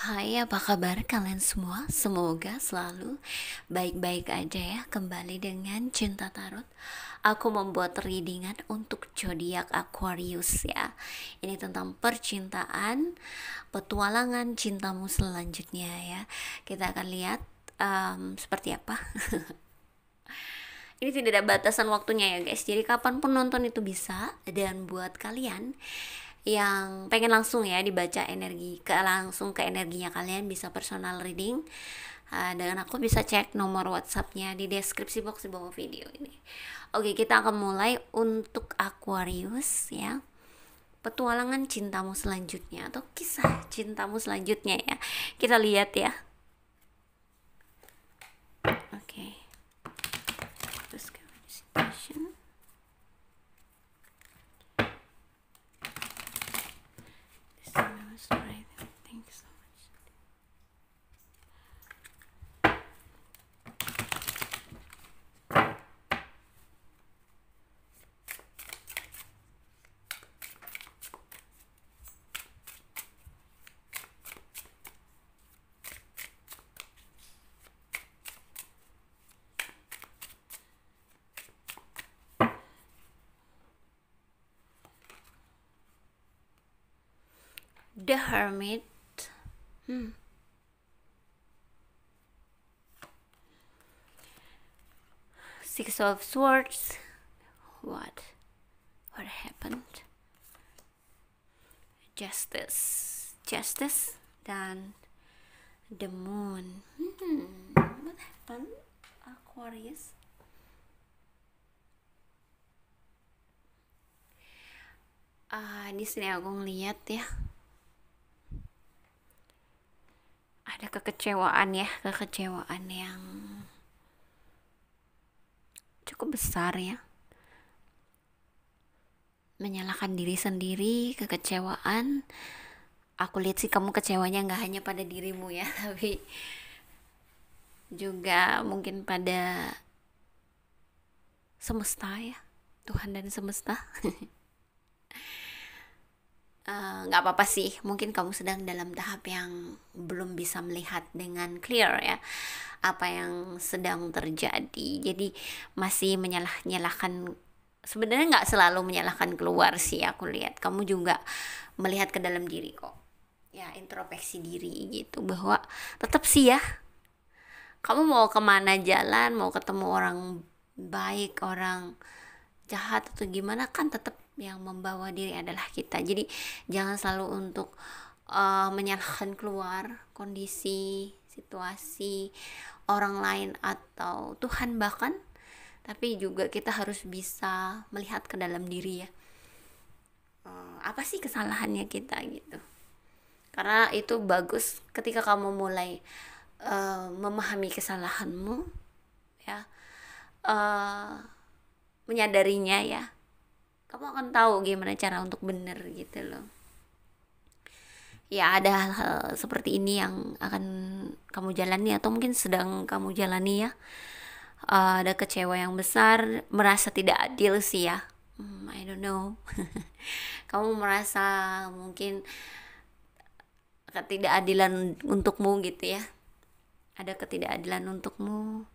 Hai, apa kabar kalian semua? Semoga selalu baik-baik aja ya. Kembali dengan Cinta Tarot. Aku membuat readingan untuk zodiak Aquarius ya. Ini tentang percintaan, petualangan cintamu selanjutnya ya. Kita akan lihat seperti apa. Ini tidak ada batasan waktunya ya guys. Jadi kapanpun nonton itu bisa. Dan buat kalian yang pengen langsung ya dibaca langsung ke energinya, kalian bisa personal reading dengan aku. Bisa cek nomor WhatsAppnya di deskripsi box di bawah video ini. Oke, kita akan mulai untuk Aquarius ya. Petualangan cintamu selanjutnya atau kisah cintamu selanjutnya ya. Kita lihat ya. Oke. Terus situation. Right. Thank you so much. The Hermit. Six of Swords. What happened? Justice dan the Moon. What happened, Aquarius? Di sini aku ngeliat ya, ada kekecewaan yang cukup besar ya, menyalahkan diri sendiri, kekecewaan. Aku lihat sih kamu kecewanya nggak hanya pada dirimu ya, tapi juga mungkin pada semesta ya, Tuhan dan semesta. Nggak apa-apa sih, mungkin kamu sedang dalam tahap yang belum bisa melihat dengan clear ya apa yang sedang terjadi, jadi masih nyalahkan. Sebenarnya nggak selalu menyalahkan keluar sih, aku lihat kamu juga melihat ke dalam diri kok ya, introspeksi diri gitu, bahwa tetap sih ya, kamu mau kemana jalan, mau ketemu orang baik, orang jahat atau gimana, kan tetap yang membawa diri adalah kita. Jadi jangan selalu untuk menyalahkan keluar, kondisi, situasi, orang lain atau Tuhan bahkan, tapi juga kita harus bisa melihat ke dalam diri ya. Apa sih kesalahannya kita gitu, karena itu bagus ketika kamu mulai memahami kesalahanmu ya, menyadarinya ya, kamu akan tahu gimana cara untuk bener gitu loh ya. Ada hal-hal seperti ini yang akan kamu jalani atau mungkin sedang kamu jalani ya. Ada kecewa yang besar, merasa tidak adil sih ya. I don't know. Kamu merasa mungkin ketidakadilan untukmu gitu ya. Ada ketidakadilan untukmu.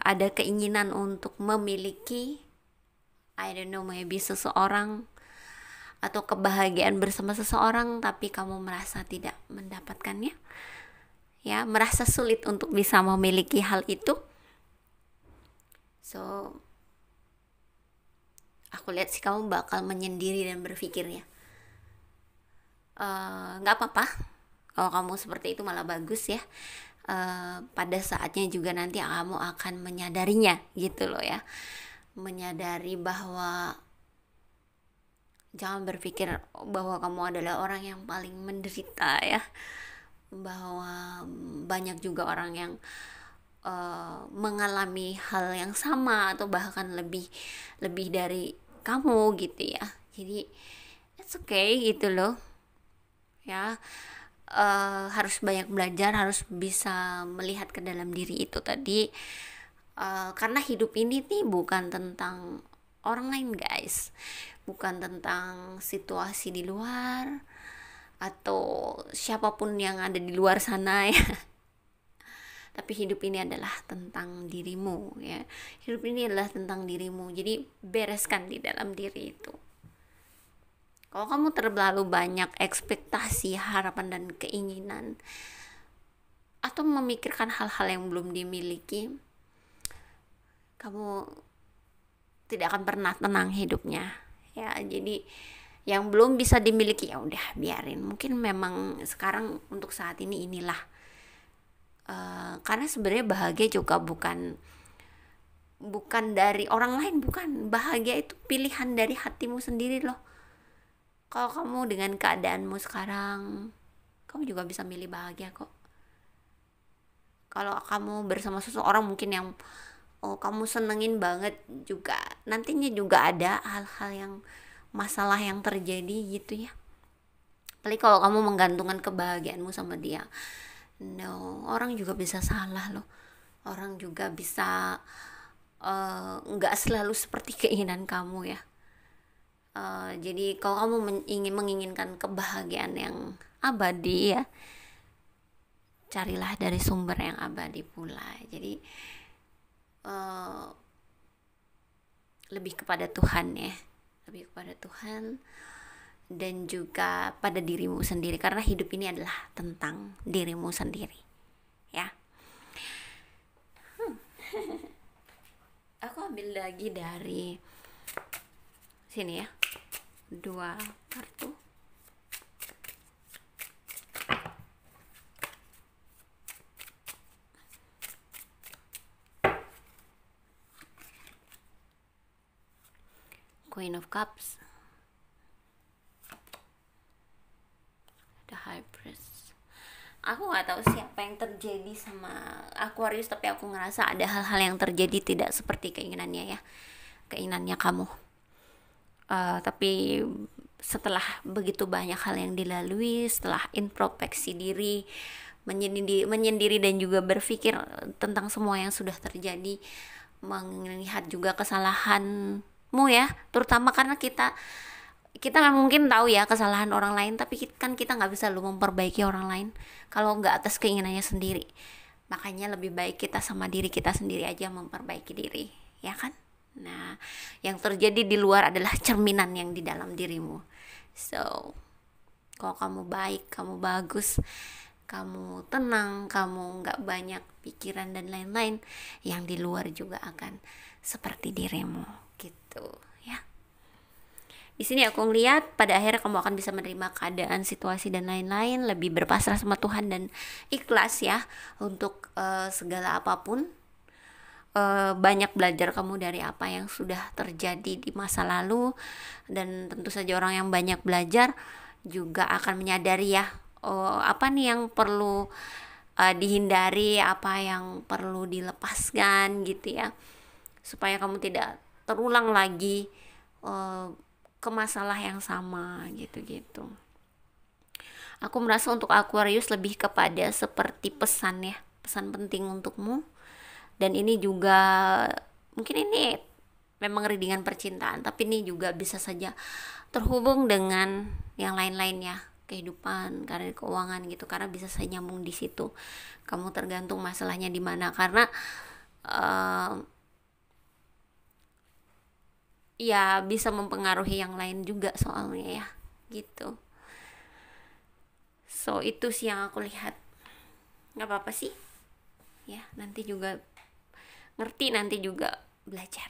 Ada keinginan untuk memiliki, I don't know, maybe seseorang atau kebahagiaan bersama seseorang, tapi kamu merasa tidak mendapatkannya ya, merasa sulit untuk bisa memiliki hal itu. So aku lihat sih kamu bakal menyendiri dan berpikir ya, nggak apa-apa kalau kamu seperti itu, malah bagus ya. Pada saatnya juga nanti kamu akan menyadarinya gitu loh ya, menyadari bahwa jangan berpikir bahwa kamu adalah orang yang paling menderita ya, bahwa banyak juga orang yang mengalami hal yang sama atau bahkan lebih dari kamu gitu ya. Jadi it's okay gitu loh ya. Harus banyak belajar, harus bisa melihat ke dalam diri itu tadi, karena hidup ini nih bukan tentang orang lain guys, bukan tentang situasi di luar atau siapapun yang ada di luar sana ya. Tapi hidup ini adalah tentang dirimu ya. Hidup ini adalah tentang dirimu. Jadi bereskan di dalam diri itu. Kalau kamu terlalu banyak ekspektasi, harapan dan keinginan, atau memikirkan hal-hal yang belum dimiliki, kamu tidak akan pernah tenang hidupnya ya. Jadi yang belum bisa dimiliki ya udah biarin. Mungkin memang sekarang untuk saat ini inilah. Karena sebenarnya bahagia juga bukan dari orang lain, bukan. Bahagia itu pilihan dari hatimu sendiri loh. Kalau kamu dengan keadaanmu sekarang, kamu juga bisa milih bahagia kok. Kalau kamu bersama seseorang mungkin yang kamu senengin banget, juga nantinya juga ada hal-hal yang masalah yang terjadi gitu ya. Apalagi kalau kamu menggantungkan kebahagiaanmu sama dia. No, orang juga bisa salah loh. Orang juga bisa nggak selalu seperti keinginan kamu ya. Jadi kalau kamu menginginkan kebahagiaan yang abadi ya, carilah dari sumber yang abadi pula. Jadi lebih kepada Tuhan ya, lebih kepada Tuhan dan juga pada dirimu sendiri, karena hidup ini adalah tentang dirimu sendiri ya. Aku ambil lagi dari sini ya, 2 kartu. Queen of Cups, The High Priest. Aku nggak tahu siapa yang terjadi sama Aquarius, tapi aku ngerasa ada hal-hal yang terjadi tidak seperti keinginannya ya, keinginannya kamu. Tapi setelah begitu banyak hal yang dilalui, setelah introspeksi diri, menyendiri dan juga berpikir tentang semua yang sudah terjadi, melihat juga kesalahanmu ya, terutama karena kita mungkin tahu ya kesalahan orang lain, tapi kan kita nggak bisa lu memperbaiki orang lain kalau nggak atas keinginannya sendiri. Makanya lebih baik kita sama diri kita sendiri aja memperbaiki diri, ya kan? Nah, yang terjadi di luar adalah cerminan yang di dalam dirimu. So, kalau kamu baik, kamu bagus, kamu tenang, kamu nggak banyak pikiran dan lain-lain, yang di luar juga akan seperti dirimu gitu ya. Di sini aku ngeliat pada akhirnya kamu akan bisa menerima keadaan, situasi dan lain-lain, lebih berpasrah sama Tuhan dan ikhlas ya untuk segala apapun. Banyak belajar kamu dari apa yang sudah terjadi di masa lalu, dan tentu saja orang yang banyak belajar juga akan menyadari ya, apa nih yang perlu dihindari, apa yang perlu dilepaskan gitu ya, supaya kamu tidak terulang lagi ke masalah yang sama gitu-gitu. Aku merasa untuk Aquarius lebih kepada seperti pesan ya, pesan penting untukmu. Dan ini juga mungkin ini memang readingan percintaan, tapi ini juga bisa saja terhubung dengan yang lain-lainnya, kehidupan, karir, keuangan gitu, karena bisa saya nyambung di situ. Kamu tergantung masalahnya di mana, karena ya bisa mempengaruhi yang lain juga soalnya ya gitu. So itu sih yang aku lihat. Nggak apa-apa sih ya, nanti juga ngerti, nanti juga belajar.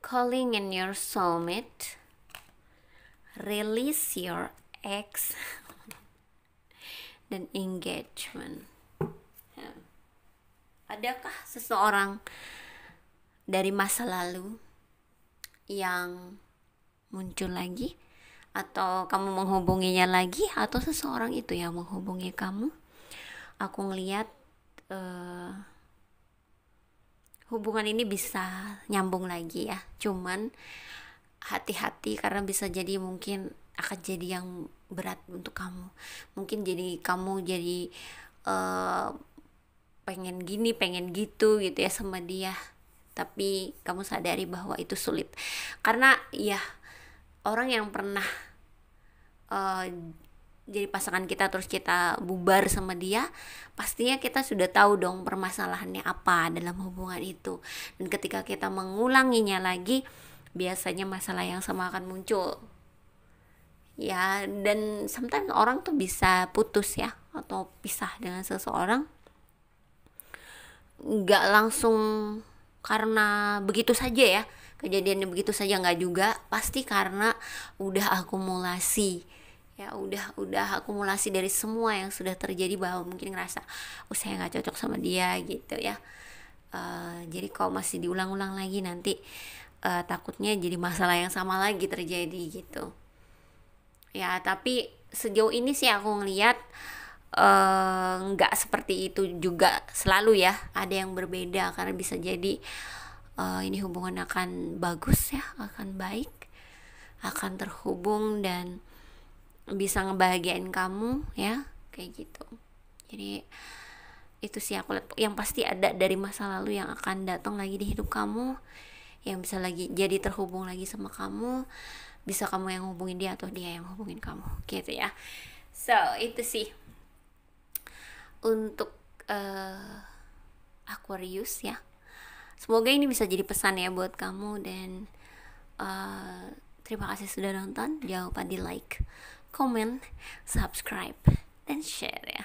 Calling in your soulmate, release your ex, dan engagement. Adakah seseorang dari masa lalu yang muncul lagi, atau kamu menghubunginya lagi, atau seseorang itu yang menghubungi kamu? Aku ngeliat hubungan ini bisa nyambung lagi ya, cuman hati-hati karena bisa jadi mungkin akan jadi yang berat untuk kamu. Mungkin jadi kamu jadi pengen gini pengen gitu gitu ya sama dia, tapi kamu sadari bahwa itu sulit karena ya orang yang pernah uh, jadi pasangan kita terus kita bubar sama dia, pastinya kita sudah tahu dong permasalahannya apa dalam hubungan itu. Dan ketika kita mengulanginya lagi, biasanya masalah yang sama akan muncul. Ya, dan sometimes orang tuh bisa putus ya atau pisah dengan seseorang nggak langsung karena begitu saja ya, kejadiannya begitu saja, nggak juga, pasti karena udah akumulasi ya, udah akumulasi dari semua yang sudah terjadi, bahwa mungkin ngerasa oh saya nggak cocok sama dia gitu ya. Jadi kalau masih diulang-ulang lagi nanti takutnya jadi masalah yang sama lagi terjadi gitu ya. Tapi sejauh ini sih aku ngelihat nggak seperti itu juga selalu ya, ada yang berbeda karena bisa jadi ini hubungan akan bagus ya, akan baik, akan terhubung dan bisa ngebahagiain kamu ya, kayak gitu. Jadi itu sih aku lihat, yang pasti ada dari masa lalu yang akan datang lagi di hidup kamu, yang bisa lagi jadi terhubung lagi sama kamu, bisa kamu yang hubungin dia atau dia yang hubungin kamu gitu ya. So itu sih untuk Aquarius ya. Semoga ini bisa jadi pesan ya buat kamu, dan terima kasih sudah nonton. Jangan lupa di like, comment, subscribe, dan share ya.